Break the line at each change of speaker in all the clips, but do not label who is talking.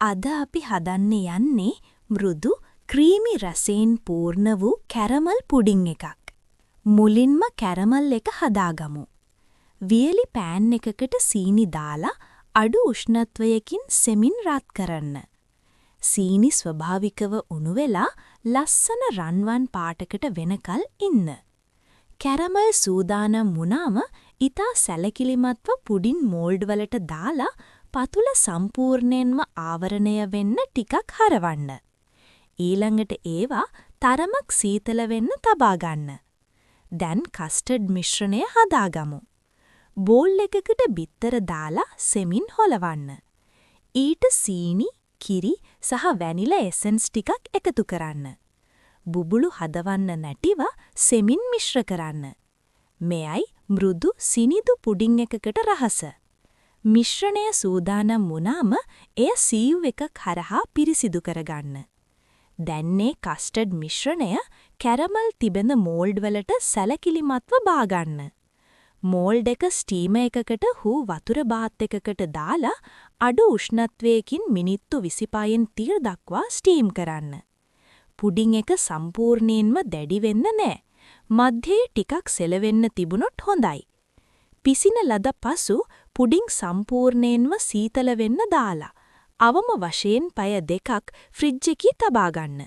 අද අපි හදන්න යන්නේ මෘදු ක්‍රීමි රසයෙන් පූර්ණ වූ කැරමල් පුඩින් එකක්. මුලින්ම කැරමල් එක හදාගමු. වියලි පෑන් එකකට සීනි දාලා අඩු උෂ්ණත්වයකින් සෙමින් රත් කරන්න. සීනි ස්වභාවිකව උණු වෙලා ලස්සන රන්වන් පාටකට වෙනකල් ඉන්න. කැරමල් සූදානම් වුණාම ඉතා සැලකිලිමත්ව පුඩින් මෝල්ඩ් වලට දාලා පතුල සම්පූර්ණයෙන්ම ආවරණය වෙන්න ටිකක් හරවන්න. ඊළඟට ඒවා තරමක් සීතල වෙන්න තබා ගන්න. දැන් කස්ටර්ඩ් මිශ්‍රණය හදාගමු. බෝල් එකකට බිත්තර දාලා සෙමින් හොලවන්න. ඊට සීනි, කිරි සහ වැනිලා එසන්ස් ටිකක් එකතු කරන්න. බුබුලු හදවන්න නැටිව සෙමින් මිශ්‍ර කරන්න. මෙයයි මෘදු සිනිදු පුඩින් එකකට රහස. මිශ්‍රණය සූදානම් වුණාම එය සීව් එකක් හරහා පිරිසිදු කරගන්න. දැන්නේ කස්ටර්ඩ් මිශ්‍රණය කැරමල් තිබෙන මෝල්ඩ් වලට සැලකිලිමත්ව බාගන්න. මෝල්ඩ් එක ස්ටීමර් එකකට හු වතුර බාත් එකකට දාලා අඩු උෂ්ණත්වයකින් මිනිත්තු 25න් 30 දක්වා ස්ටීම් කරන්න. පුඩින් එක සම්පූර්ණයෙන්ම දැඩි වෙන්න නෑ. මධ්‍යයේ ටිකක් සෙලවෙන්න තිබුණොත් හොඳයි. පිසින ලද පසු පුඩින් සම්පූර්ණයෙන්ම සීතල වෙන්න දාලා අවම වශයෙන් පැය 2ක් ෆ්‍රිජ් එකේ තබා ගන්න.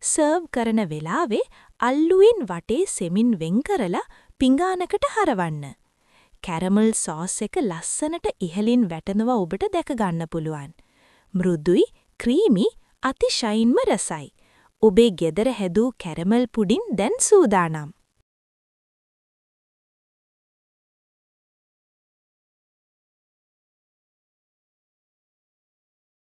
සර්ව් කරන වෙලාවේ අල්ලුවෙන් වටේ සෙමින් වෙන් කරලා පිඟානකට හරවන්න. කැරමල් සෝස් එක ලස්සනට ඉහළින් වැටෙනවා ඔබට දැක ගන්න පුළුවන්. මෘදුයි, ක්‍රීමි, අතිශයින්ම රසයි. ඔබේ ගෙදර හැදූ කැරමල් පුඩින් දැන් සූදානම්.